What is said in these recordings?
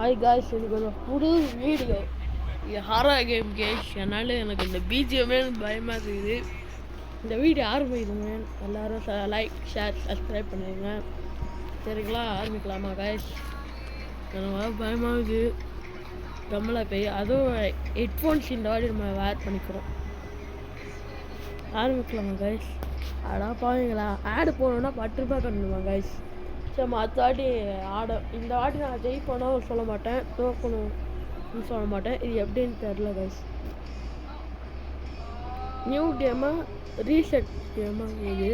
Hi guys, எனக்கு ஒரு புது வீடியோ. இது ஹாரர் கேம் கேஸ். அதனால எனக்கு இந்த பிஜிஎம்மே பயமாக இருக்குது. இந்த வீடியோ ஆரம்பிக்குதுங்க. எல்லோரும் லைக், ஷேர், சப்ஸ்கிரைப் பண்ணுவீங்க. சரிங்களா? ஆரம்பிக்கலாமா காய்ஸ்? எனக்கு பயமாகுது. நம்மளை போய் அதுவும் ஹெட்ஃபோன்ஸ் இந்த வாடி நம்ம வேர் பண்ணிக்கிறோம். ஆரம்பிக்கலாமா காய்ஸ்? அடா பாவீங்களா, ஆடு போகணுன்னா 10 ரூபாய் கட்டணுமா காய்ஸ்? சரி, மற்ற வாட்டி இந்த வாட்டி நான் ஜெயிப்போனும் சொல்ல மாட்டேன், தோக்கணும்னு சொல்ல மாட்டேன். இது எப்படின்னு தெரில கைஸ். நியூ கேமா ரீசெட் கேமா இது?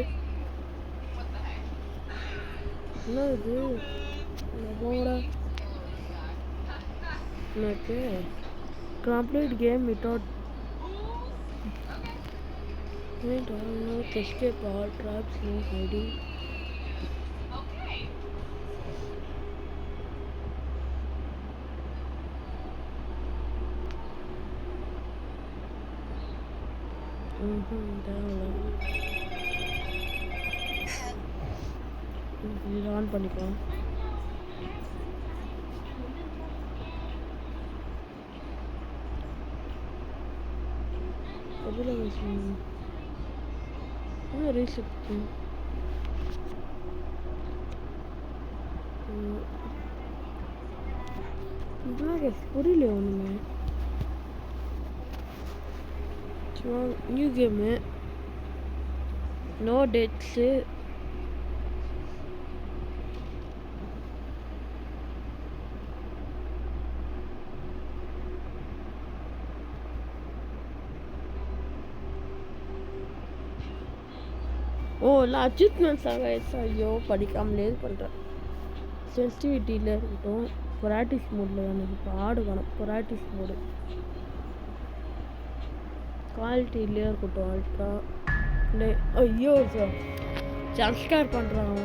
என்ன இது? போட எனக்கு complete game without escape all traps, no hiding. இது ஆன் பண்ணிக்கலாம். ரீசெட் புரியல ஒன்றுமே. சும்மா நியூ கேமு, நோ டேட்ஸு, இல்லை அச்சீவ்மெண்ட்ஸ் ஐயோ படிக்காமலே இது பண்ணுறேன். சென்சிட்டிவிட்டியில் இருக்கட்டும், ப்ராக்டிஸ் மோடில் எனக்கு இப்போ ஆடு வேணும். ப்ராக்டிஸ் மோடு குவாலிட்டியிலே இருக்கட்டும். அல்ட்ரா இல்லை. ஐயோ சார், ஜம்ப்ஸ்கேர் பண்ணுறாங்க.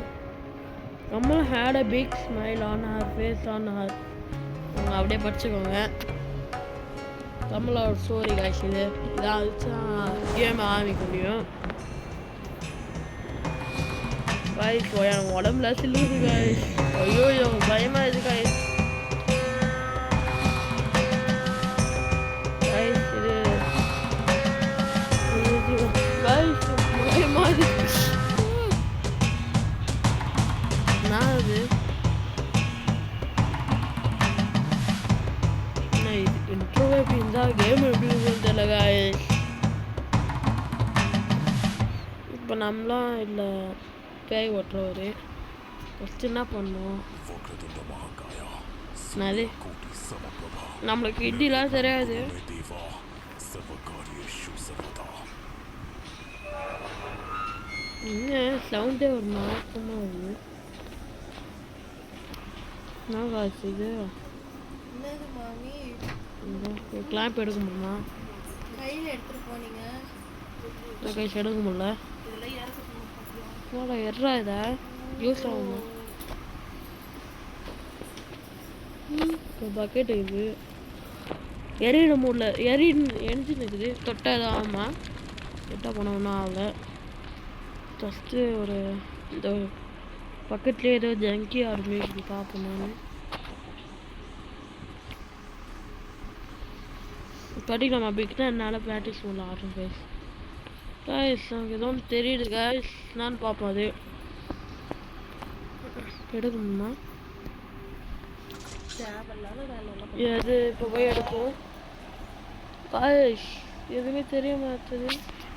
நம்மளும் had a big smile on her face on her. அவங்க அப்படியே படிச்சுக்கோங்க. தமிழோட ஸ்டோரி காய்ச்சி இது இதான் வச்சு கேம் ஆரம்பிக்க முடியும். காய்ஸ் எனக்கு உடம்புல சில்லுது காய்ஸ். ஐயோ பயமாக இது காய்ஸ். காய்ஸ் இது காய்ஸ் பயமாக இருக்கு. நான் அது இது இன்ட்ரோவே எப்படி இருந்தால் கேம் எப்படி இருக்குன்னு தெரியல காய்ஸ். இப்போ நம்மளாம் இல்லை பேய் ஓட்டுறவர். ஃபஸ்ட்டு என்ன பண்ணோம், அது நம்மளுக்கு இடிலாம் தெரியாது. இன்னும் சவுண்டே ஒரு நாக்கமாக வருது. என்ன காசு இது? கிளாம்ப் எடுக்க முடியுமா? கையில் எடுத்துகிட்டு போனீங்க. கைஸ் எடுக்க முடியல. எர்ரா இதை யூஸ் ஆகுமா? பக்கெட் இருக்குது, எரியிட முடியல. எரிஞ்சுன்னு இருக்குது. தொட்டால் எதாவது ஆகுமா? தொட்டால் போனோம்னா ஆகலை. ஃபஸ்ட்டு ஒரு இந்த பக்கத்துலேயே ஏதோ ஜங்கி ஆரம்பிக்குது பார்ப்பேன் நான். இப்போதைக்கு நம்ம அப்படின்னா என்னால் ப்ராக்டிஸ் பண்ண ஆடுறோம் கைஸ். காய்ஸ் எனக்கு எதுவும் தெரியுது காய்ஸ், நான் பார்ப்போம். அது எடுக்கணுமா? அது இப்போ போய் எடுப்போம் காய்ஸ். எதுவுமே தெரிய மாட்டேது.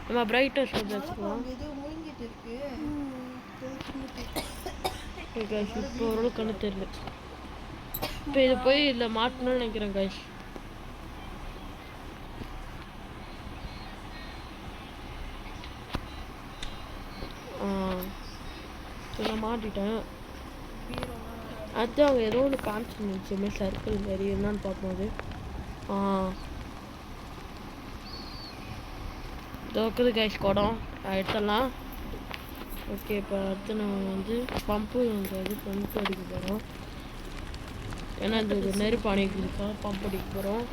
நம்ம பிரைட்னஸ் வச்சுக்கலாம். காய்ஸ் இப்போ ஓரளவுக்கு கண்ணு தெரியல. இப்போ இது போய் இல்லை மாட்டணும்னு நினைக்கிறேன் காய்ஸ். நான் மாட்டிட்டேன். அதுதான் அவங்க ஏதோ ஒன்று காமிச்சிருந்துச்சுமே சர்க்கிள் மாரி. என்னன்னு பார்ப்போம். அது தோக்குது கைஸ் குடம் எடுத்துடலாம். ஓகே, இப்போ அடுத்து நம்ம வந்து பம்பு பம்பு அடிக்க போகிறோம். ஏன்னா இந்த நெருப்பு அணைக்கிறதுக்காக பம்ப் அடிக்க போகிறோம்.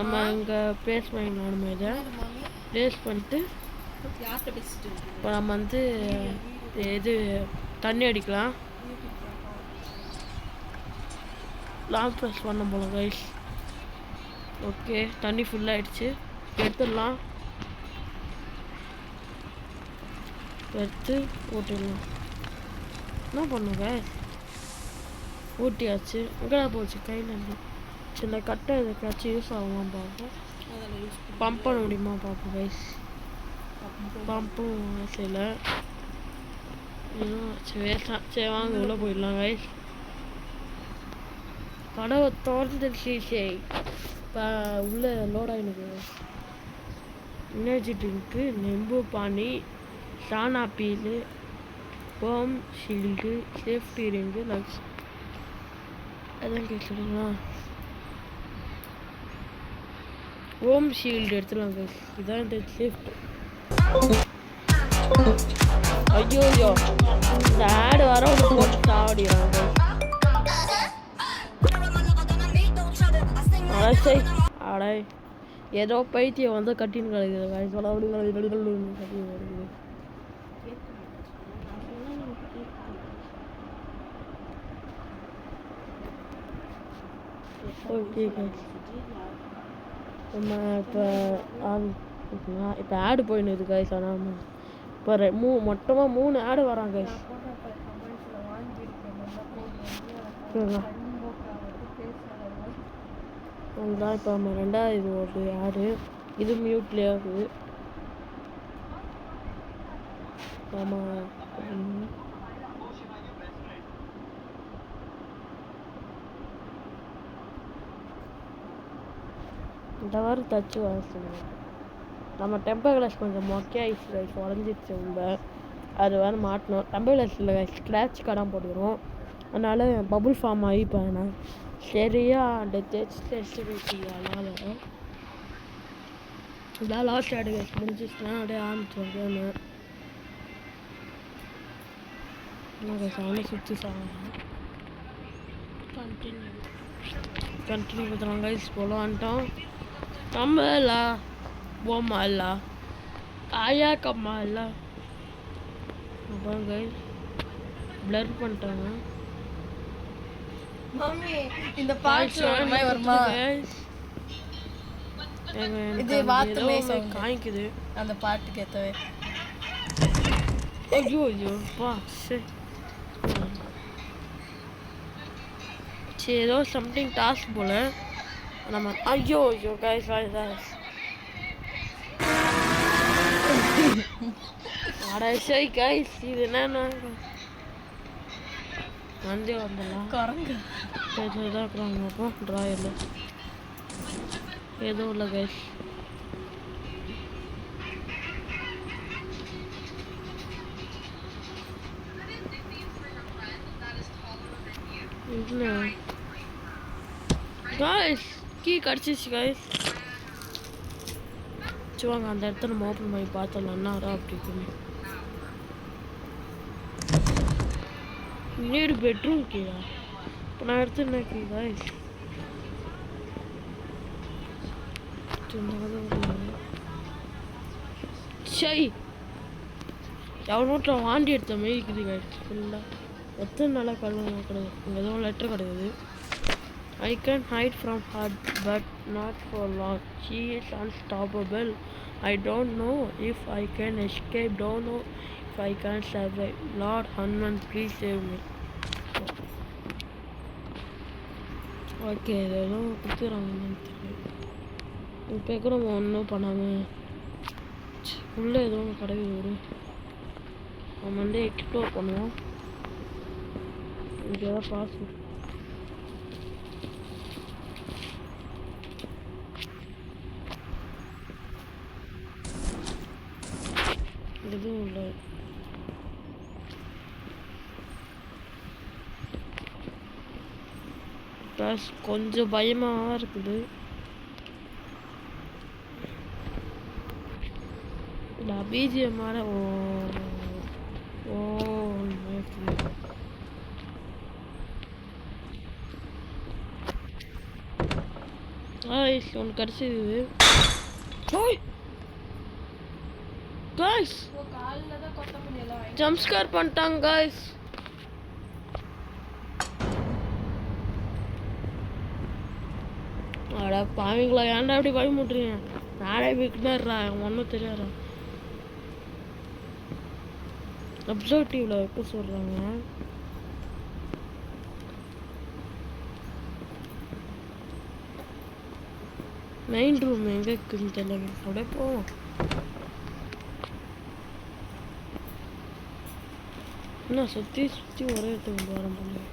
நம்ம இங்கே ப்ளேஸ் பண்ணிடலாம். இதை ப்ளேஸ் பண்ணிட்டு இப்போ நம்ம வந்து இது தண்ணி அடிக்கலாம். லாங் ப்ரெஸ் பண்ண போல கைஸ். ஓகே தண்ணி ஃபுல்லாகிடுச்சு, எடுத்துடலாம். எடுத்து ஓட்டிடலாம். என்ன பண்ணுங்க, ஊட்டியாச்சு. எங்கடா போச்சு கையில் இருந்து? சின்ன கட்டை எதுக்காச்சும் யூஸ் ஆகுமா பார்ப்போம். பம்ப் பண்ண முடியுமா பார்ப்போம் கைஸ். பம்பும் ஆசையில் சரி வாங்க உள்ளே போயிடலாம் கைஸ். கதவை திறந்துடுச்சு. சரி இப்போ உள்ளே லோட் ஆகினுக்கு. எனர்ஜி ட்ரிங்க்கு, நெம்பு பானி, சானா பீலு, home shield, safety ring, Lux அதான் கேட்குறீங்களா? ஹோம் ஷீல்டு எடுத்துலாம் கைஸ். இதான் இந்த சேஃப்டி. ஐயோ இந்த ஆடு வர போட்டு சாவடிக்கிறாங்க. அடை ஏதோ பைத்தியம் வந்து கட்டின்னு கிடைக்குது கைஸ். கட்டின்னு கிடைக்குது. ஓகே கைஸ், நம்ம இப்போ ஆடு போயிடுது கைஸ். ஆனால் இப்போ மொத்தமாக 3 ஆடு வராங்க கைஸ். அதுதான் இப்போ நம்ம 2வது ஒரு ஆடு. இது மியூட்லேயே ஆகுது. ஆமாம் இந்த வாரம் தச்சு வர சொல்லுவாங்க. நம்ம டெம்பர் கிளாஸ் கொஞ்சம் மொக்கையாயிடுச்சு கைஸ், உடஞ்சிடுச்சு ரொம்ப. அது வேறு மாட்டணும். டெம்பர் கிளாஸில் ஸ்க்ராட்ச் கடாமல் போட்டுக்கிறோம். அதனால் பபுள் ஃபார்ம் ஆகி இப்போ நான் சரியா அந்த அதனால் இதான் லாஸ்ட் ஆடு கைஸ். முடிஞ்சிச்சுன்னா அப்படியே ஆரம்பிச்சுருவாங்க. என்ன கைஸ் அவனே சுற்றி சாப்பிட்றான். கண்டினியூ பண்ணுறாங்க கைஸ். போல வந்துட்டோம். நம்ம இல்லை போமா இல்லை ஆயா கம்மா இல்லை. அப்புறம் கைஸ் பிளர் பண்ணிட்டாங்க. மம்மி இந்த பாட்டு வருமா? இது பாத்ரூமே காய்க்குது அந்த பாட்டுக்கு ஏத்தவே. ஐயோ பா சரி ஏதோ சம்திங் டாஸ்க் போல நம்ம. ஐயோ கைஸ் சரி கைஸ் இது என்னன்னா வந்து வந்துடலாம். குரங்கு தான் இருக்கிறாங்க. அப்போ ட்ராயரில் எதுவும் இல்லை கைஸ். இல்லை கைஸ் கீ கிடச்சிச்சு கைஸ். வாங்க அந்த இடத்த நம்ம ஓப்பன் பண்ணி பார்த்தோம்னா என்னடா அப்படி இருக்குன்னு. நீடு பெட்ரூம் கீழா இப்போ நான் எடுத்து என்ன கீ கைஸ். சரி எவ்வளோ வாண்டி எடுத்த மாரி இருக்குது கைஸ். ஃபுல்லாக எத்தனை நாளாக கழுவ கிடையாது. இங்கே ஏதோ லெட்டர் கிடையாது. I can hide from her but not for long. She is unstoppable. I don't know if I can escape. Don't know if I can survive. Lord Hanuman, please save me. Okay ஏதோ கொடுத்துறாங்கன்னு தெரியல. இப்போ கூட நம்ம ஒன்றும் பண்ணாமல் உள்ளே ஏதோ ஒன்று கிடைக்குது. ஒரு நம்ம வந்து எக்ஸ்ப்ளோர் பண்ணுவோம். இங்கே தான் பாஸ் எதுவும் இல்லை. ப்ளஸ் கொஞ்சம் பயமாக இருக்குது. இந்த பிஜிஎம்மால ஒன்று கிடச்சிது. காய்ஸ் ஜம்ப்ஸ்கேர் பண்ணிட்டாங்க காய்ஸ். அட பாவீங்களா, ஏன்டா அப்படி பயமுட்டுறீங்க? நானே விக்னர்ரா, ஒன்றும் தெரியாதா? அப்சர்வேட்டிவ்ல வைக்க சொல்கிறாங்க. மெயின் ரூம் எங்கே இருக்குன்னு தெரியல. அப்படியே போவோம். என்ன சுற்றி சுற்றி ஒரே இடத்துக்கு வர முடியும்.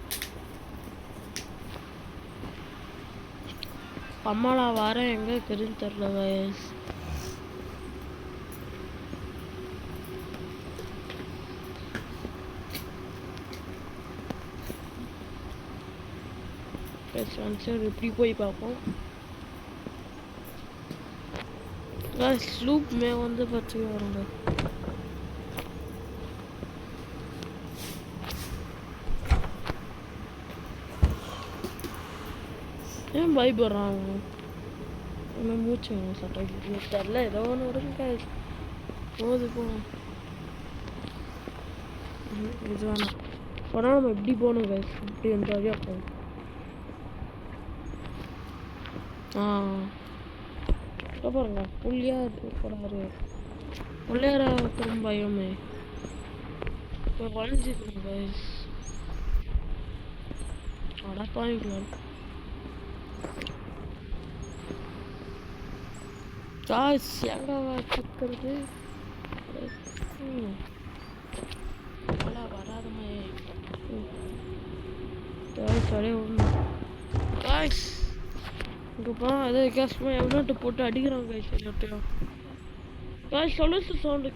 அம்மாடா வாரம் எங்கே இருக்குதுன்னு தெரில வயசு. சரி இப்படி போய் பார்ப்போம். ஸ்லூப் மே வந்து பச்சை வருங்க. ஏன் பயப்படுறான்? இன்னும் மூச்சு சட்டை தெரில, ஏதோ ஒன்று விடுங்க. போகுது போகும். இது வேணாம். போனால் நம்ம எப்படி போகணும் கைஸ்? இப்படி எந்த வழியாக போகணும். பாருங்க புள்ளியார் போறாரு. புள்ளியார ரொம்ப பயமே. இப்போ வளைஞ்சிக்கணும் கைஸ். அடப்பாயிக்கலாம். காசு எங்க வச்சுக்கிறது? வராதமே. காய்ஸ் இங்கப்பா அதே கஷ்டமா எவ்வளோட்டு போட்டு அடிக்கிறாங்க கைஸ். எல்லாத்தையும் காய்ஸ் சொல்லுச்சு சவுண்டு.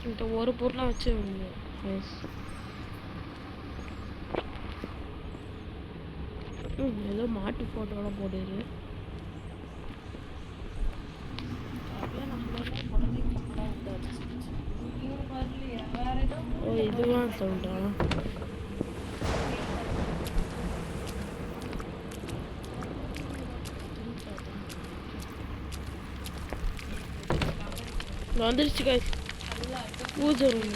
இந்த ஒரு பொருளை வச்சு ஏதோ மாட்டு போட்டோலாம் போடுது. ஓ இதுதான் சவுண்டா? வந்துருச்சு கைஸ். பூஜை ரூம்.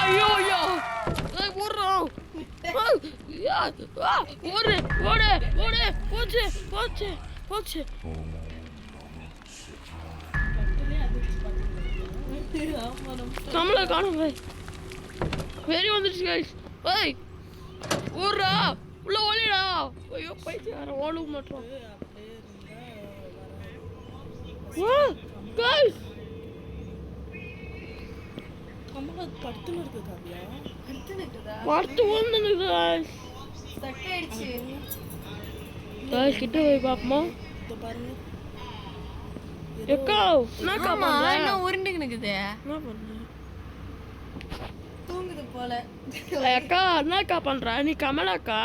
ஐயோ ஐயோ ஓடுறோம். ஓடு ஓடு ஓடு. போச்சு போச்சு போச்சு. கமலா காணும் கைஸ். வெறி வந்துருச்சு கைஸ். ஏய் ஓடுறா உள்ள ஓடிடா. ஐயோ பைத்தியாரம் ஓட மாட்டோம். படுத்துன்னு இருக்கு காவியா. படுத்து வந்து கிட்ட போய் பாப்போமா? எக்கா என்னக்கா பண்ற? உருண்டுக்கு நிக்குது. என்ன பண்ற? தூங்குது போல. அக்கா என்னக்கா பண்ற? நீ கமலாக்கா?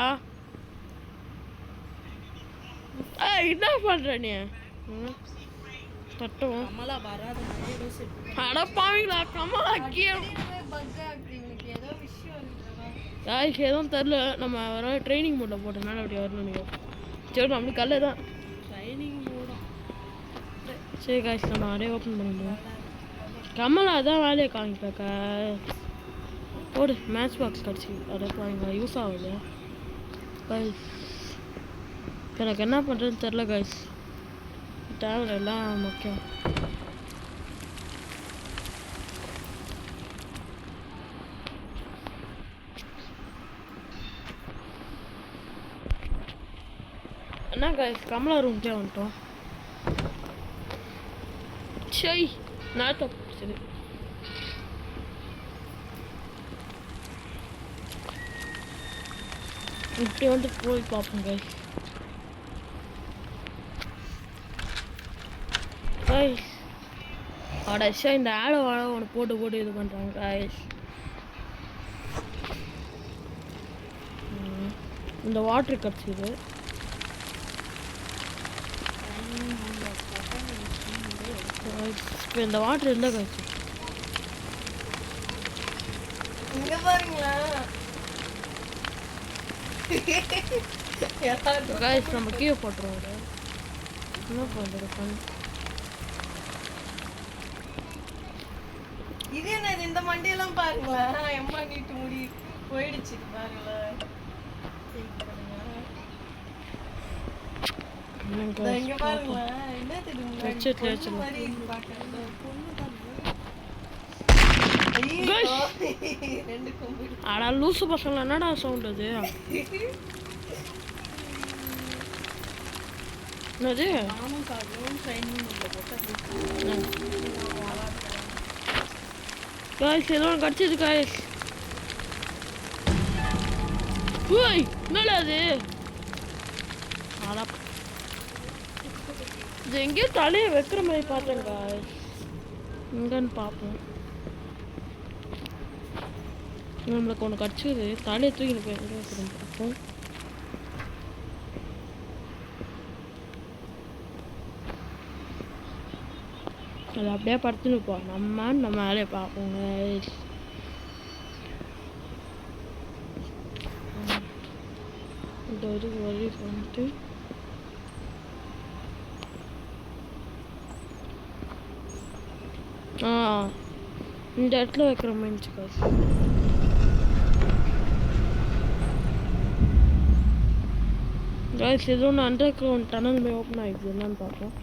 என்ன பண்ற நீ? தட்டும் கமலா வராத மாதிரி. அட பாவீங்களா கமலா கீழே ஏதோ விஷயம் யாருக்கு எதுவும் தெரில. நம்ம வர ட்ரைனிங் மோட்டில் போட்டனால அப்படி வரணும். நீங்கள் சரி நம்மளுக்கு கல்ல தான் ட்ரைனிங் மோடம். சரி காய்ச்சி நம்ம அப்படியே ஓப்பன் பண்ண முடியும். கமலா தான் வேலையை காமிப்பாக்கா. போடு மேட்ச் பாக்ஸ் கிடச்சி அப்படியே பாருங்க யூஸ் ஆகுது காய்ஸ். எனக்கு என்ன பண்ணுறதுன்னு தெரில காய்ஸ். தேவை எல்லாம் முக்கியம். என்ன காய்ஸ் கமலா ரூம்க்கே வந்துட்டோம். சரி நான் சரி இப்படி வந்து போய் பார்ப்போம் காய்ஸ். காய்ஸ் அடைச்சா இந்த ஆளை வாழ ஒன்று போட்டு போட்டு இது பண்ணுறாங்க காய்ஸ். இந்த வாட்டர் கிடச்சிது. இப்போ இந்த வாட்டர் இருந்தால் காய்ச்சி இங்க பாருங்களா காய்ஸ் நம்ம கீழே போட்டுருவோம் என்ன பண்ணுறது இது என்னது இந்த மண்டியெல்லாம் பாருங்களா எம்மா நீட்டு முடி போயிடுச்சு பாருங்களேன் இங்க பாருங்களேன் என்ன தெரியும் மாதிரி இருக்கு பார்க்கறது ரெண்டு கொம்பு ஆனா லூசு பசங்க என்னடா சவுண்ட் அது என்னது நானும் காதும் ட்ரைனிங் போட்டு காய்ஸ் ஏதோ ஒன்று கிடச்சிது காய்ஸ் ஓய் என்னடா அது அதான் இது எங்கேயோ தலையை வைக்கிற மாதிரி பார்த்தேன் காய்ஸ் எங்கன்னு பார்ப்போம் நம்மளுக்கு ஒன்று கிடச்சிது தலையை தூக்கி போய் எங்கே வைக்கிறோம் பார்ப்போம் அது அப்படியே படுத்துன்னு இருப்போம் நம்ம வேலையை பார்ப்போங்க இந்த ஒரு வழி வந்துட்டு இந்த இடத்துல வைக்கிற மாதிரி காசு காய்ஸ் ஏதோ ஒன்று அண்டர் கிரவுண்ட் டனல் மாதிரி ஓப்பன் ஆகிடுது என்னன்னு பார்ப்போம்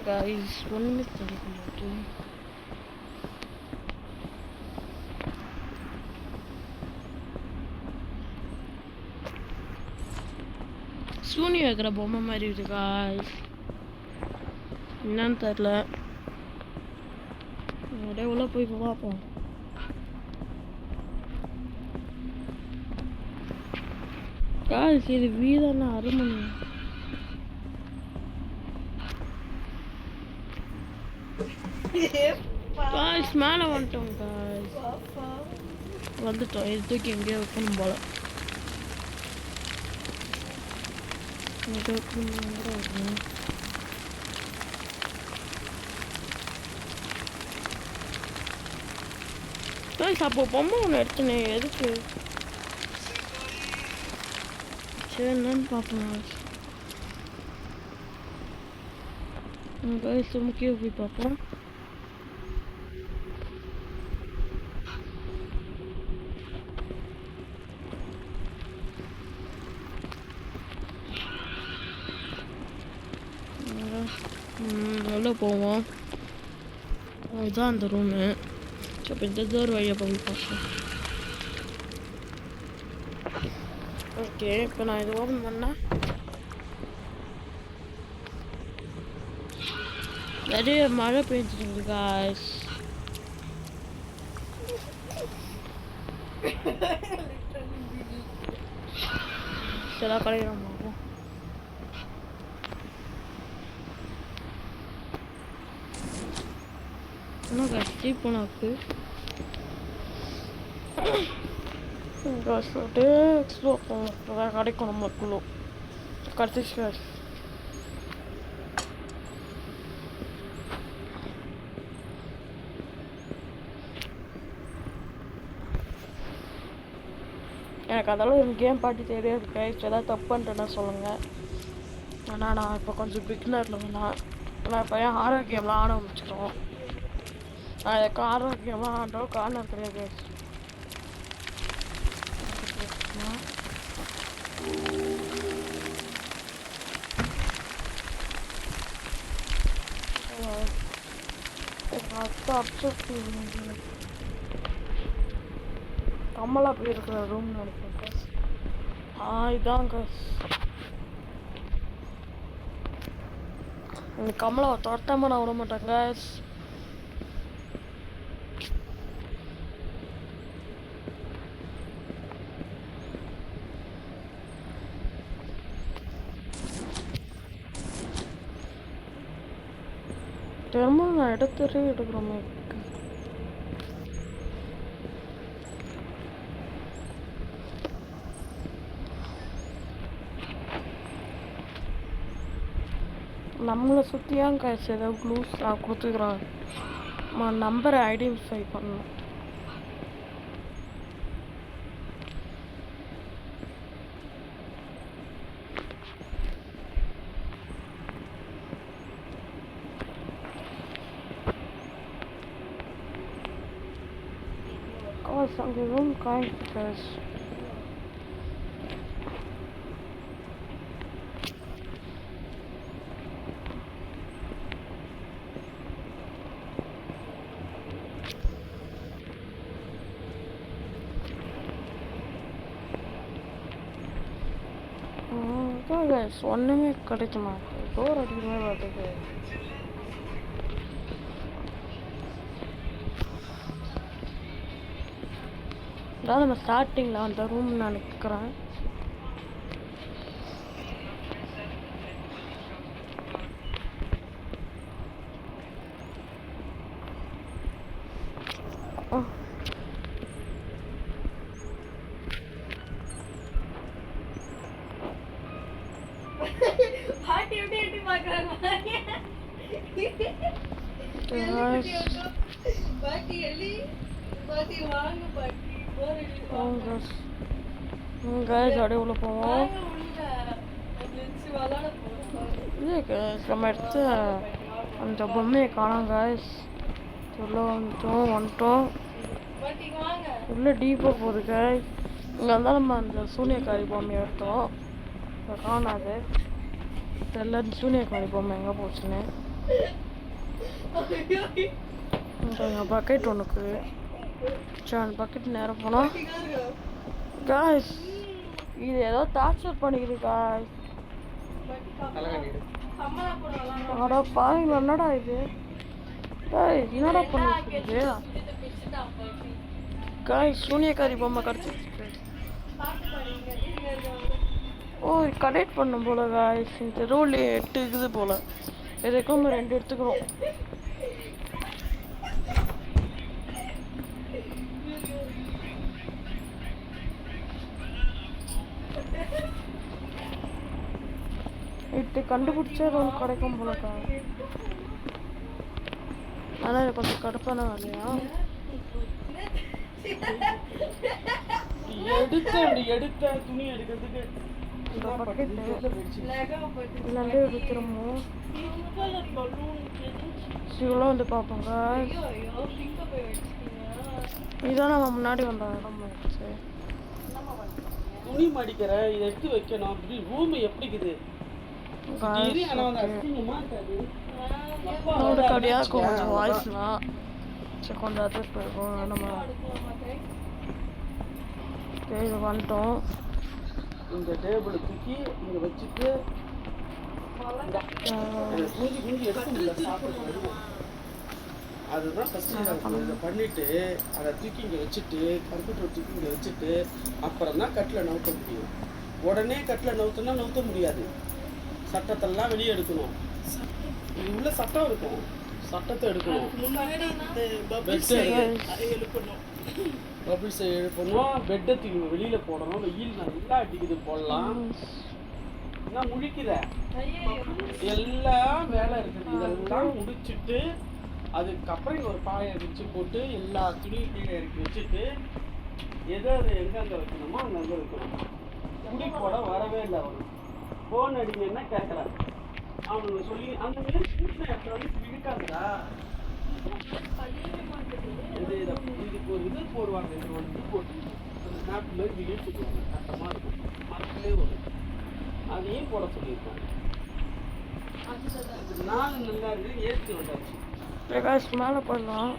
guys, ஒன்றுமே தெரிய மாட்டேன் சூனி வைக்கிற பொம்மை மாதிரி இருக்கு guys என்னன்னு தெரியல அப்படியே உள்ள போய் பார்ப்போம் guys இது வீதான அருமணி guys மேலே வந்துட்டோம் guys வந்துட்டோம் இது தூக்கி எங்கேயோ வைக்கணும் போல guys அப்போ பொம்மை ஒன்று எடுத்துனே எதுக்கு சரி என்னன்னு பார்ப்போம் guys முக்கிய போய் பார்ப்போம் உள்ள போவோம் அதுதான் அந்த ரூமு ஸோ இப்போ இந்த டோர் வழியாக போய் பார்ப்போம் ஓகே இப்போ நான் இது ஓப்பன் பண்ணால் நிறைய மழை பெஞ்சிருக்கு காய்ஸ் சில கடையில் பார்ப்போம் இன்னும் கஷ்டி போனாக்கு சொல்லிட்டு எக்ஸ்ப்ளோர் பண்ணுவோம் கிடைக்கும் நம்மளுக்குள்ளே கிடச்சிச்சு எனக்கு அதெல்லாம் ஒரு கேம் பாட்டி தெரியாது கைஸ் ஏதாவது தப்பு பண்ணிட்டேன்னா சொல்லுங்கள் ஏன்னா நான் இப்போ கொஞ்சம் பிகினரில் நான் இப்போ ஏன் ஹாரர் கேம்லாம் ஆட ஆரம்பிச்சிட்டோம் நான் எனக்கு ஹாரர் கேம்லாம் ஆடுறோம் கார்னர் கிடையாது கமலா போய் இருக்கிற ரூம் நினைக்கிறேன் இதான் காஸ் இந்த கமலாவை துரத்தாம நான் விட மாட்டேன் காஸ் திரும்ப நான் எடுத்துட்டு எடுக்கிற மாதிரி இருக்கு. நம்மளை சுற்றியான் காய்ச்சி ஏதாவது க்ளூஸ் கொடுத்துக்கிறாங்க. நம்பரை ஐடென்டிஃபை பண்ணணும். அங்கே ரூம் காய்ச்சி ஒன்றுமே கிடைக்க மாட்டேன். டோர் அடிக்கிற மாதிரி பார்த்துக்கு அதாவது நம்ம ஸ்டார்டிங்கில் அந்த ரூம் நான் நிற்கிறேன். பாட்டி எப்படி எட்டி பார்க்கறாங்க பாட்டி எலி பாட்டி வாங்க பாட்டி அப்படியே உள்ள போவோம். நம்ம எடுத்து அந்த பொம்மையை காணோம் காய்ஸ். உள்ள வந்துட்டோம். உள்ள டீப்பாக போகுது காய்ஸ். இங்கே இருந்தால் நம்ம அந்த சூனியக்காரி பொம்மையை எடுத்தோம். இப்போ காணாது தெரியல. சூனியக்காரி பொம்மை எங்கே போச்சுன்னு. இங்கே பக்கெட் ஒன்றுக்கு அந்த பக்கெட் நேரம் போனோம் காய்ஸ். இது ஏதோ டார்ச்சர் பண்ணிக்குது காய்ஸ். அடா பாருங்க என்னடா இது காய்ஸ். என்னடா பண்ணிருக்கு காய்ஸ். சூனியக்காரி பொம்மை கிடச்சிருக்கு. ஓ கனெக்ட் பண்ணும் போல காய்ஸ். இந்த ரூல் 8 இருக்குது போல. எதுக்கும் 2 எடுத்துக்கிறோம். இது கண்டுபிடிச்சா அது ஒன்று கிடைக்கும் போலக்கா. ஆனால் இது கொஞ்சம் கடுப்பான வேலையா. எடுத்த துணி எடுக்கிறதுக்கு இந்த பக்கெட்டு இல்லாண்டே எடுத்துருமோ. இவ்வளோ வந்து பார்ப்போங்க. இதுதான் நம்ம முன்னாடி வந்த இடம் ஆயிடுச்சு. துணி மடிக்கிற இதை எடுத்து வைக்கணும். அப்படி ரூம் எப்படி இருக்குது கடியா கொஞ்சம் வாய்ஸ்லாம் சரி கொஞ்சம் அட்ஜஸ்ட் பண்ணிருக்கோம். நம்ம இது வந்துட்டோம். இந்த டேபிளை தூக்கி இங்கே வச்சுட்டு குஞ்சு எடுக்க முடியல. சாப்பிட்டு அதுதான் ஃபஸ்ட்டு இதை பண்ணிவிட்டு அதை தூக்கி இங்கே வச்சுட்டு கம்ப்யூட்டர் தூக்கி இங்கே வச்சுட்டு அப்புறம் தான் கட்டில் நவுத்த முடியும். உடனே கட்டில் நவுத்த முடியாது. சட்டத்தெல்லாம் வெளியே எடுக்கணும். இது உள்ள சட்டம் இருக்கும். சட்டத்தை எடுக்கணும். பபிள்ஸை எழுப்பணும். பெட்டை தூக்கி வெளியில் போடணும். வெயில் நல்லா அடிக்குது போடலாம். என்ன முழிக்கிற எல்லாம் வேலை இருக்குது. இதெல்லாம் முடிச்சுட்டு அதுக்கப்புறம் இங்கே ஒரு பாயை வச்சு போட்டு எல்லா துணியும் கீழே இறக்கி வச்சுட்டு எதை எங்கெங்கே வைக்கணுமோ அங்கங்கே வைக்கணும். குடி போட வரவே இல்லை. அவனுக்கு ஃபோன் அடிங்கன்னா கேட்கல. அவனுக்கு சொல்லி அந்த மாரி கூட்டின இடத்துல வந்து இருக்காதுடா. இதுக்கு ஒரு இது போடுவாங்க. இது ஒரு இது போட்டு அந்த ஸ்னாப் மாதிரி இழுத்து போடுவாங்க. கட்டமாக இருக்கும். மரத்துலேயே வரும். அதையும் போட சொல்லியிருக்காங்க. 4 நல்லா இருக்குது. ஏற்றி வந்தாச்சு. பிரகாஷ் மேலே போடலாம்.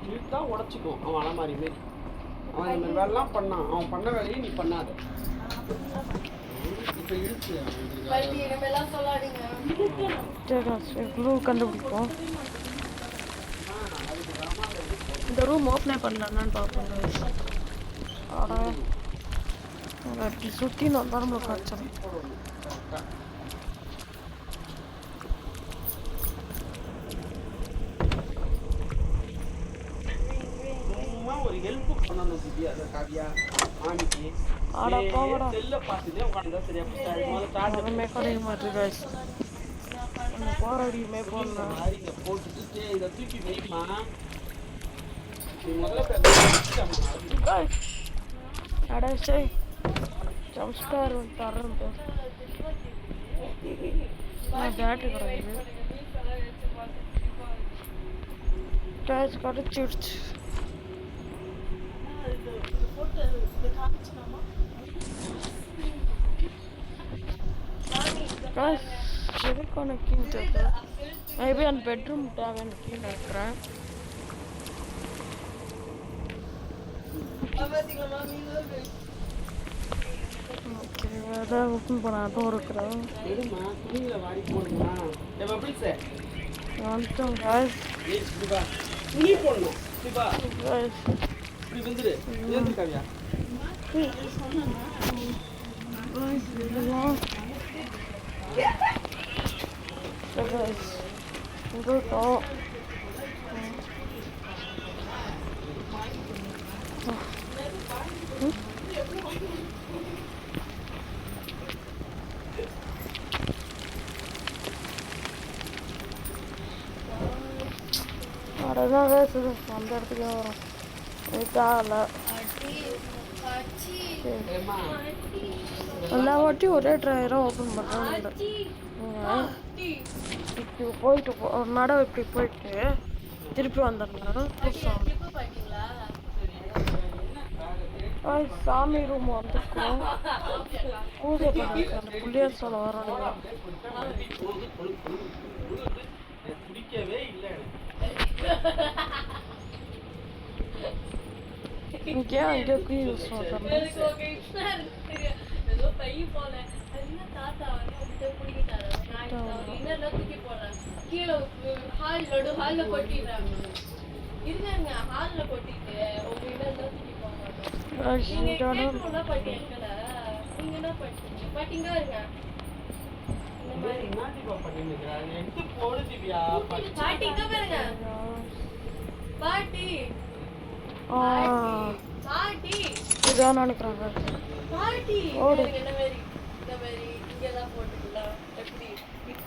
இழுத்தா உடச்சிக்கும். அவன் அலமாரி மாரி. அவன் இந்த மாதிரி வேலைலாம் பண்ணான். அவன் பண்ண வேலையை நீ பண்ணாத. இப்போ இழுத்து க்ளூ கண்டுபிடிப்போம். இந்த ரூம் ஓப்பனே பண்ணலான்னு பார்ப்போங்க. ஆனால் அப்படி சுற்றி நான் நம்மளுக்கு கிடச்சிடும். ஹெல்ப் பண்ணணும் திவ்யா, அந்த காவியா மாமிக்கு. ஆடா போங்கடா. செல்ல பார்த்துட்டே உட்காந்து சரியா முதல்ல ஸ்டார்ட் ஒன்றுமே கிடைக்க மாட்டேங்குது guys. போராடியுமே போடலாம். மாதிரி இதை போட்டுட்டு இதை தூக்கி வைமா. நீ முதல்ல அடா சரி ஜம்ஸ்டார் தரேன் போ. நான் பேட்டு கிடையாது கேஸ் கிடச்சிடுச்சு. கேஸ் எதுக்கான கீழ் தெரியல. மேபி அந்த பெட்ரூம் தேவையான கீழே இருக்கிறேன். ஓகே வேறு ஓப்பன் பண்ண அதுவும் இருக்கிறேன். எடுமா துணியில வாரி போடுமா. எப்படி சார் வந்துட்டோம் கேஸ். துணி போடணும் சிவா. கேஸ் இப்படி வந்துரு ஏந்து காவியா. வந்துட்டோம். அதான் அந்த இடத்துக்கு வரும் தேவையில்ல. எல்லா வாட்டியும் ஒரே ட்ரையராக ஓப்பன் பண்ணுறாங்க. இப்படி போயிட்டு ஒரு நடம் இப்படி போயிட்டு திருப்பி வந்துடலாம். சாமி ரூம் வந்துருக்கோம். பூஜை பண்ணிருக்கோம். அந்த புள்ளியார் சொல்ல வரோம். பிடிக்கவே இல்லை. இங்கே அங்கே யூஸ் பண்ணுறேன். இதான் நினைக்கிறாங்க.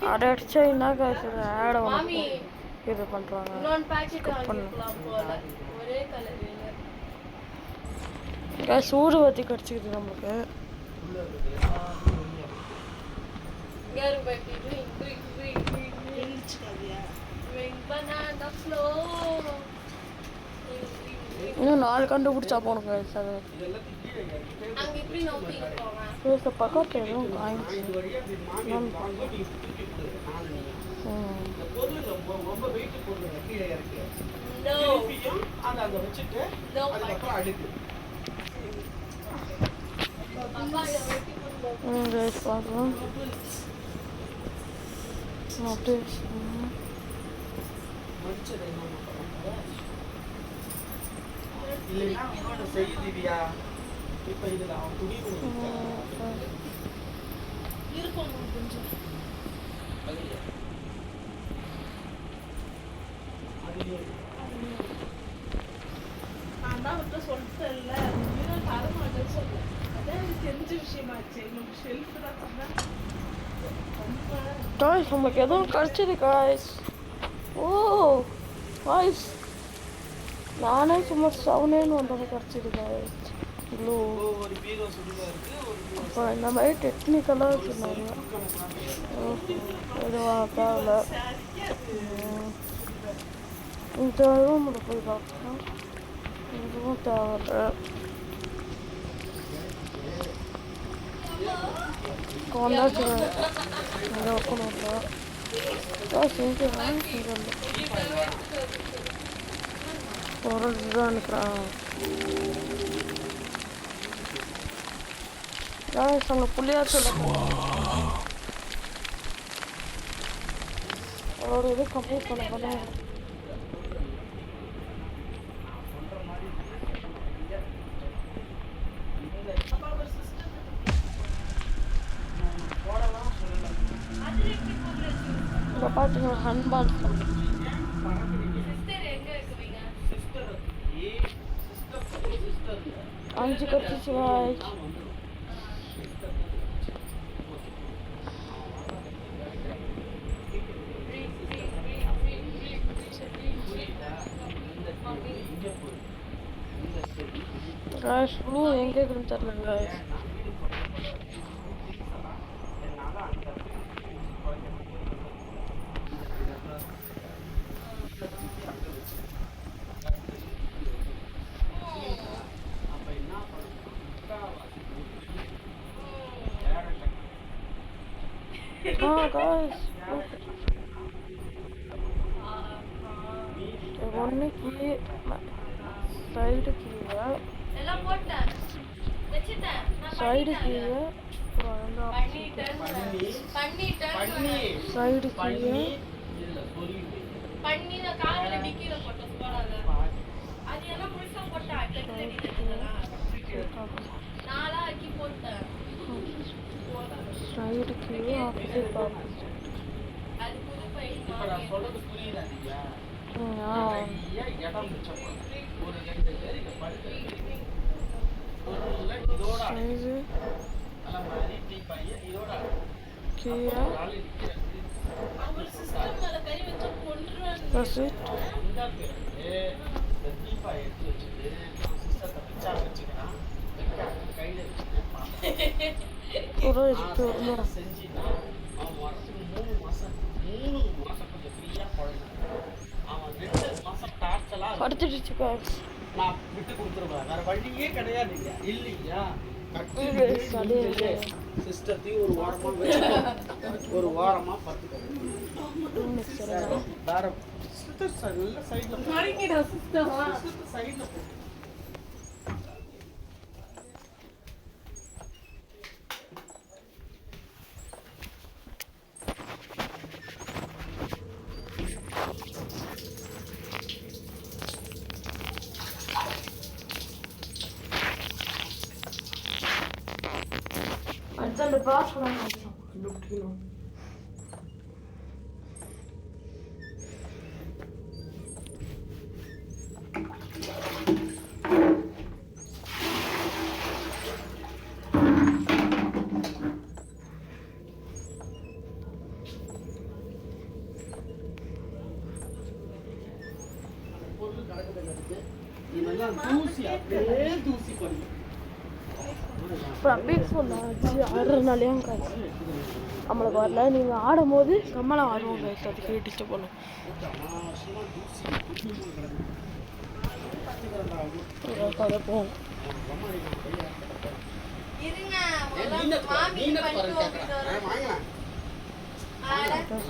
அதை அடிச்சா என்ன காசு ஆட இது பண்றாங்க. சூடுபத்தி கடிச்சிக்குது நம்மளுக்கு. இன்னும் 4 கண்டுபிடிச்சா போகணும். பக்கத்தில் எதுவும் காய்ச்சி பார்க்கலாம். இல்லைன்னா இன்னொன்று செய்யுதியா. இப்போ இதில் அவன் துணி இருக்கும் கொஞ்சம் நான் தான் அவர்கிட்ட சொல்லிட்டேன்ல, தர மாட்டேன்னு சொல்ல. அதான் எனக்கு தெரிஞ்ச விஷயமாச்சு. எனக்கு ஷெல்ஃப் தான் சொன்னேன். காய்ஸ் நமக்கு எதுவும் கிடச்சிது காய்ஸ். ஓ காய்ஸ் நானே சும்மா சவுனேன்னு ஒன்று கிடச்சிது காய்ஸ். ப்ளூ இப்போ இந்த மாதிரி டெக்னிக்கலாக இருக்குது நிறையா. எதுவாக தேவையில்ல. இந்த ரூமில் போய் பார்க்கலாம். எதுவும் தேவையில்ல. கொண்டாச்சு இங்கே வைக்கணும். இல்லை செஞ்சுருவேன். இங்கே பொருள் தான் நிற்கிறான். அங்கே புள்ளியார் சொல்ல ஒரு இது கம்ப்ளீட் பண்ண போல. இப்போ பார்த்துங்க ஹன்பால் 5 கடிச்சிச்சு guys. Guys, blue எங்க இருக்குன்னு தெரியல guys. Guys, ஒன்று கீழே சைடு கீழே சைடு கீழே சைடு கீழே சைடு கீழே ஆப்போசிட் சைடு கீழே ஆப்போசிட் ஒரு எடுத்து வரணும் படுத்துடுச்சு guys. நான் விட்டு கொடுத்துருவேன், வேற வழியே கிடையாது இல்லையா? சிஸ்டத்தையும் ஒரு வாரமா வச்சுக்கோ, ஒரு வாரமா பார்த்துக்கோ. வேற சிஸ்டர் சைடுல சைடுல அந்த பாஸ் பண்ணலாம் லுக்கினோ பொருள் கடக்குது இதெல்லாம் தூசி அப்படியே தூசி பண்ணி அப்படியே சொன்னாச்சு ஆடுறதுனாலையும் காசு நம்மளுக்கு வரல. நீங்கள் ஆடும் போது கம்மலாம் ஆடுவோம் கைஸ், அதுக்கு டிஸ்டர்ப் பண்ணும். போவோம்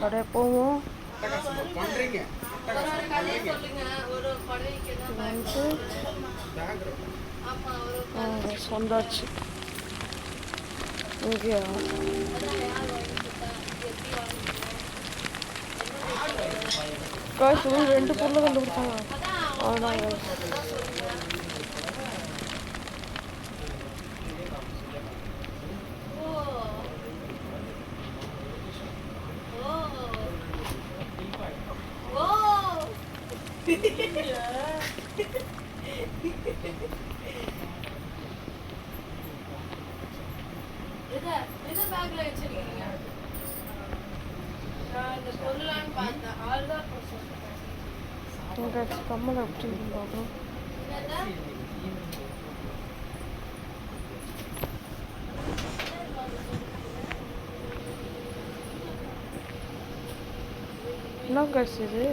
கடை போவோம். சொந்தாச்சு இங்கே காசு 2 பொருளை கண்டுபிடிச்சாங்க. அவ்வளோதான் இது பேக்ல வச்சிருக்கீங்க. நான் இந்த பொருளான்னு பார்த்தேன். ஆல்தான் கம்மலை அப்படி பார்க்கணும். என்ன காசு இது?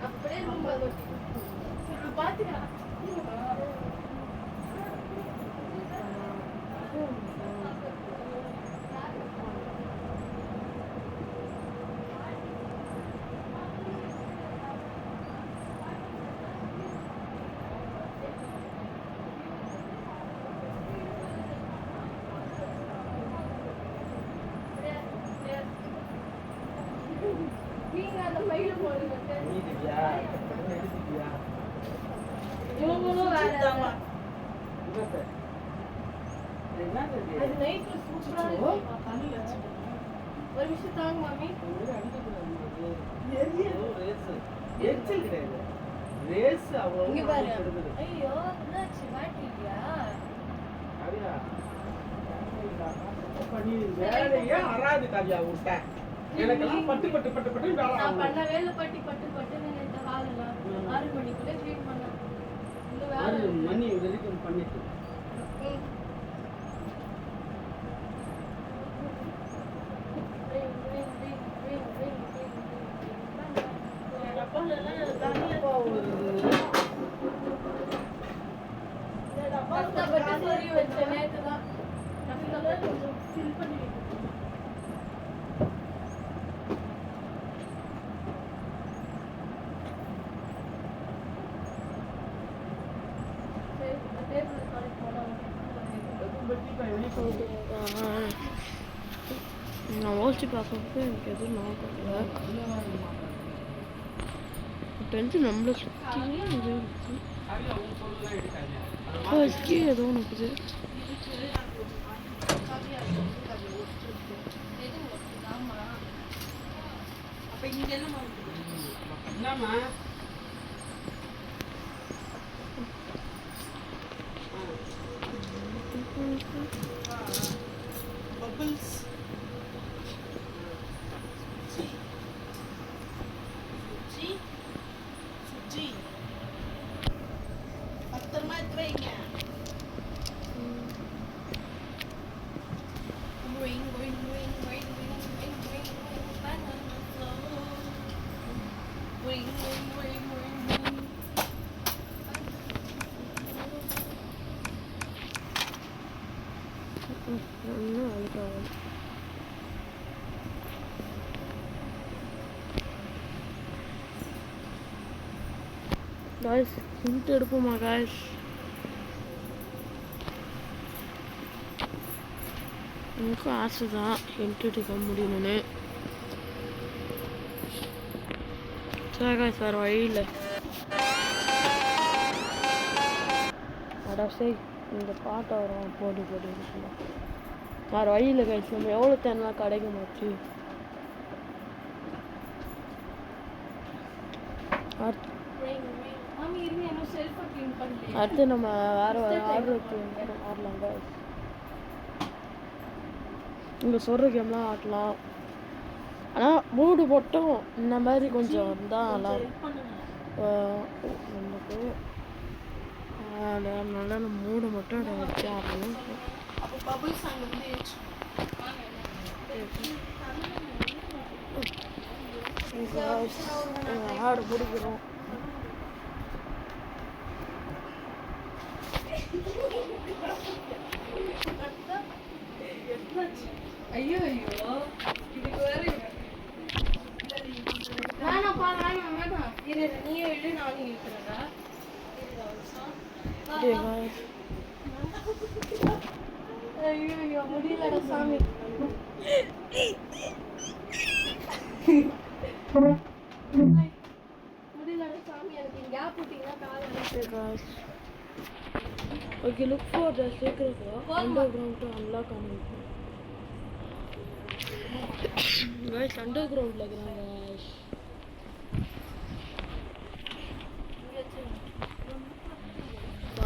அப்படியே ரூம்ல கொட்டி பாத்துக்கா நீங்க அந்த மயில போடுங்க இவங்களும் வேற அது நைட்ல சூப்பரா இருக்கு ஒரு விஷயம் தாங்க மாமி இங்க பாரு ஐயோ என்னாச்சு மாட்டிக்கியா வேலையே அறாது காவியா உன்ட்ட எனக்கெல்லாம் பட்டு பட்டு பட்டு பட்டு வேலை நான் பண்ண வேலை பட்டு பட்டு பட்டுன்னு இந்த ஹாலெல்லாம் 6 மணிக்குள்ள க்ளீன் பண்ணேன் இந்த வேலை மணி வரைக்கும் பண்ணிட்டு கஷ்டப்பட்டு சொல்லி வச்ச நேற்று தான் கொஞ்சம் ஃபில் பண்ணி நான் யோசிச்சு பார்க்கப்போ எனக்கு எதுவும் நோக்கல டென்த்து நம்மளை சுற்றியே எதுவும் இருக்குது ஃபர்ஸ்ட்கே ஏதோ இருக்குது என்னம்மா bubbles சுஜி பத்திரமா எடுத்து வைங்க ஒன்றும் அழுக்காகும் காய்ஸ் ஹிண்ட் எடுப்போமா காய்ஸ் எனக்கும் ஆசை தான் ஹிண்ட் எடுக்க முடியணும்னு சரி காய்ஸ் வேறு வழியில் அடா சரி இந்த பாட்டை வரும் போட்டு போட்டு வேறு வழியில் காய்ச்சி நம்ம எவ்வளோ தேனா கிடைக்க மாச்சு அடுத்து நம்ம வேறு வேறு ஆடலாம் காய்ஸ் இங்கே சொல்கிற கேம்லாம் ஆடலாம் ஆனால் மூடு மட்டும் இந்த மாதிரி கொஞ்சம் இருந்தால் நல்லாயிருக்கும் நமக்கு அதனால நம்ம மூடு மட்டும் அதை வச்சு ஆடணும் ஆடு முடிக்கிறோம் ஐயோ ஐயோ இதுக்கு வேற வேணாப்பா வேணாம் இரு நீயே இழு நானும் இழுக்கிறேன்டா ஐயோ ஐயோ முடியலடா சாமி முடியலடா சாமி எனக்கு கேப் விட்டீங்கன்னா கால் Okay, look for the secret underground to unlock and guys, underground lag raha guys.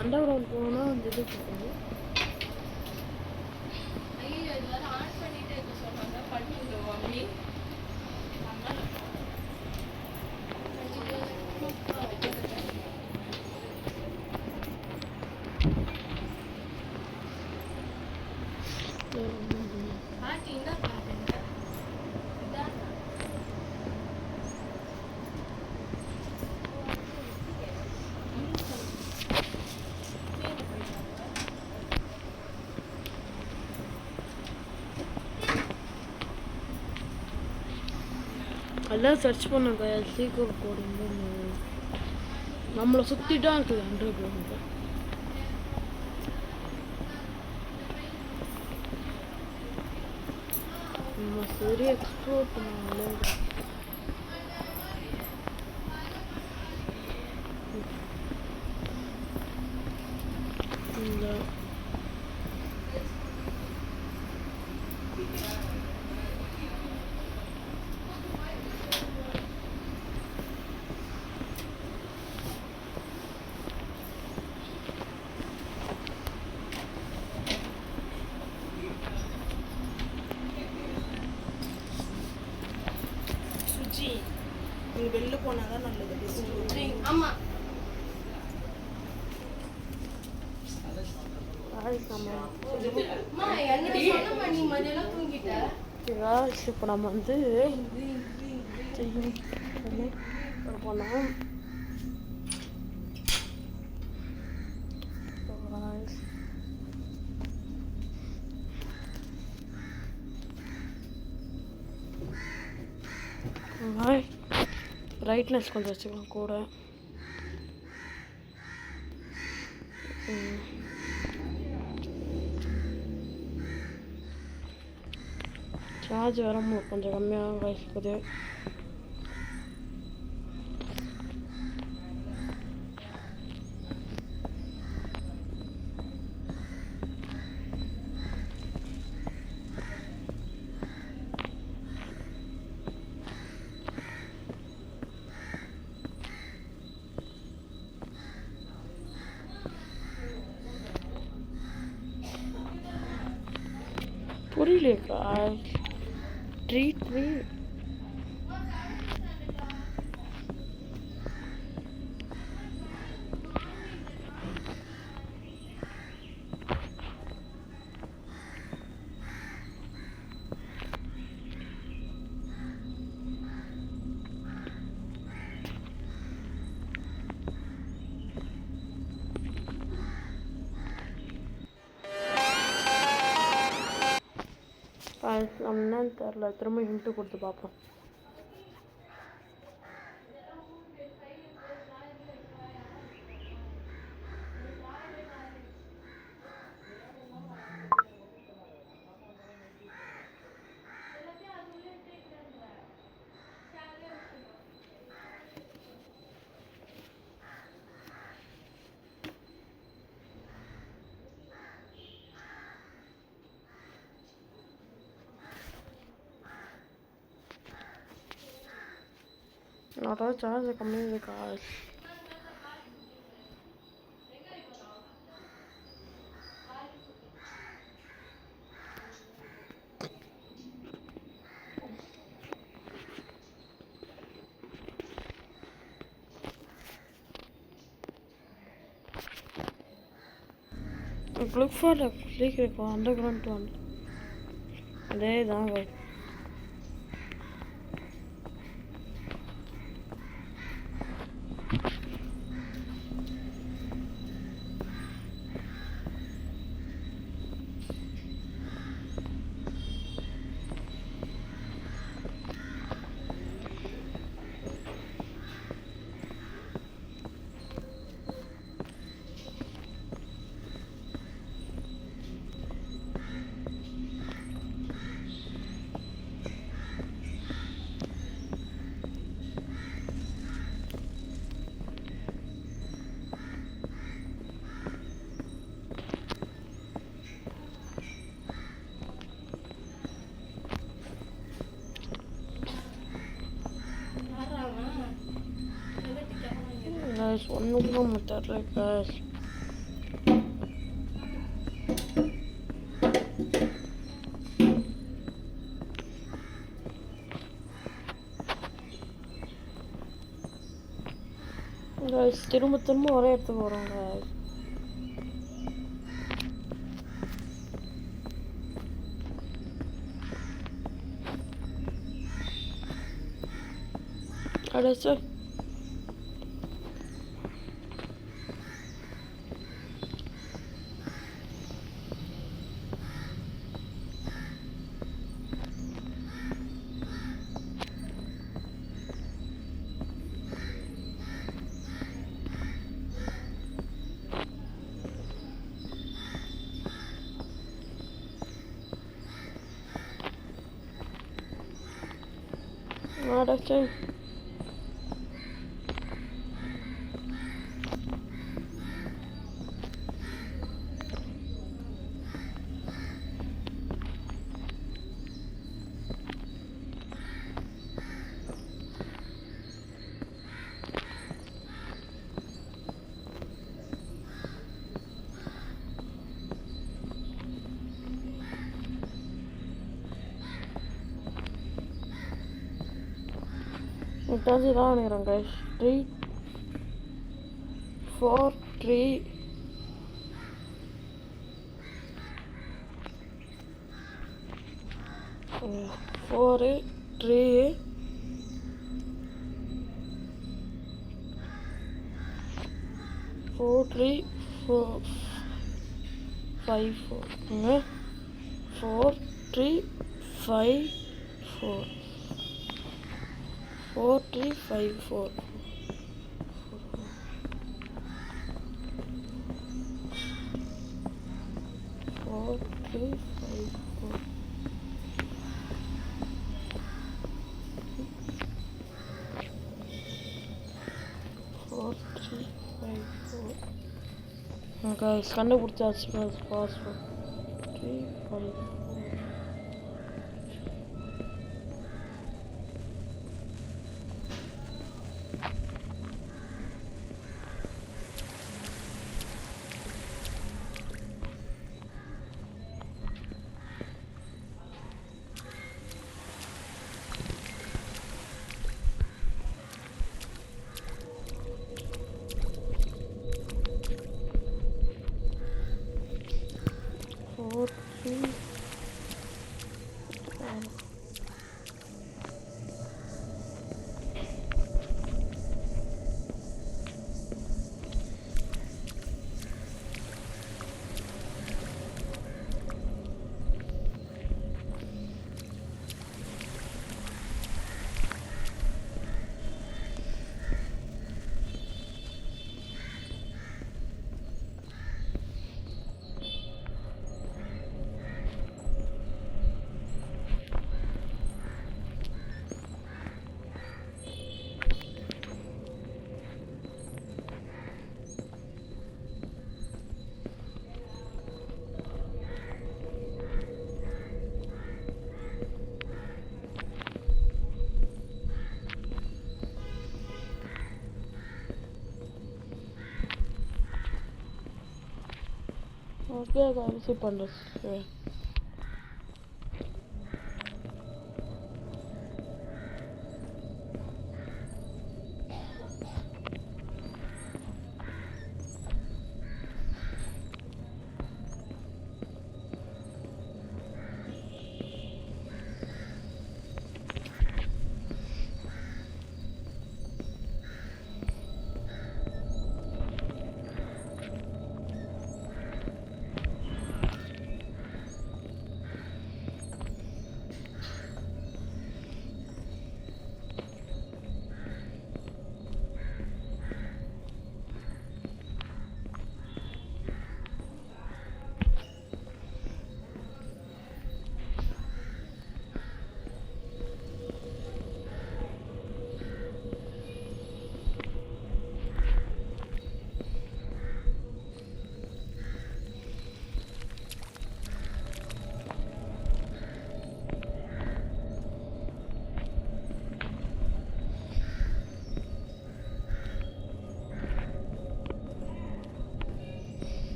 Underground போனா அந்த இது போகும். ஐயோ இதெல்லாம் ஆன் பண்ணிட்டே இருக்க சொன்னாங்க பண்ணிடுங்க மம்மி பாட்டி என்ன பண்ணுறீங்க இதான் எல்லாம் சர்ச் பண்ணுங்க சீக்கிரம் போடுங்க. நம்மளை சுற்றி தான் இருக்குது அண்டர் கிரவுண்ட். நம்ம சரி எக்ஸ்ப்ளோர் பண்ணாலே இந்த சுஜி நீங்க வெளில போனாதான் நல்லது. ஆமா அம்மா என்ன சொன்னமா நீ மதியெல்லாம் தூங்கிட்ட. இப்போ நம்ம வந்து போனோம். பிரைட்னஸ் கொஞ்சம் வச்சுக்கலாம் கூட. சார்ஜ் வர கொஞ்சம் கம்மியாக இருக்குது. புரியலையக்கா ட்ரீட் நம்ம என்னன்னு தெரில. திரும்ப ஹிண்ட்டு கொடுத்து பார்ப்போம். அதாவது சார்ஜ் கம்மியாக இருக்கா. look for the click underground one. அதே தான் ஒன்றும் நம்ம தரல guys. திரும்ப திரும்ப ஒரே இடத்துக்கு வரோம் guys. அடச்சே அடச்சே. முட்டாஞ்சி தான் நினைக்கிறேன் கைஸ். 3 4 3 4 3 4 3 4 5 4 4 3 5 4 4 3 5 4 4 3 5 4 4 3 5 4 guys கண்டுபிடிச்சாச்சு பாஸ்வேர்ட் 3 5 4 4 3 ஓகே அதை ரிசீவ் பண்ணுறேன்.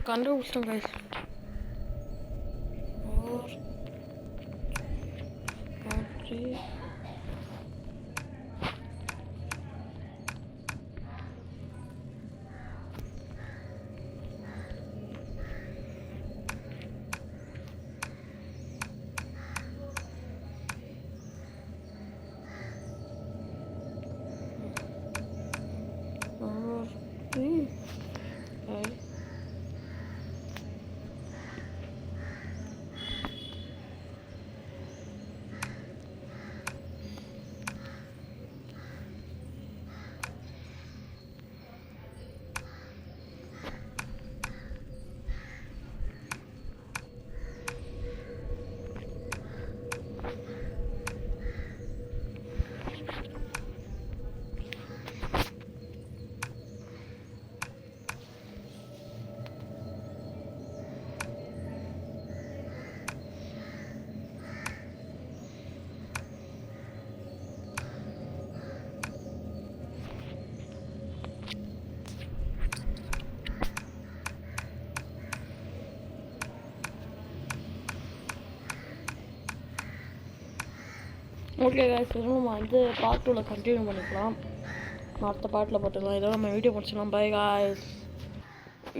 கண்டுபிடிச்சிட்டோம் கைஸ். 4 3 ஓகே guys, நம்ம வந்து பார்ட் 2ல கண்டினியூ பண்ணிக்கலாம். அடுத்த பார்ட்டில் பார்த்துக்கலாம். இதோட நம்ம வீடியோ முடிச்சிடலாம். Bye guys.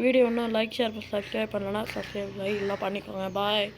வீடியோ இன்னும் லைக் ஷேர் சப்ஸ்கிரைப் பண்ணலன்னா சப்ஸ்கிரைப் எல்லாம் பண்ணிக்கோங்க. பாய்.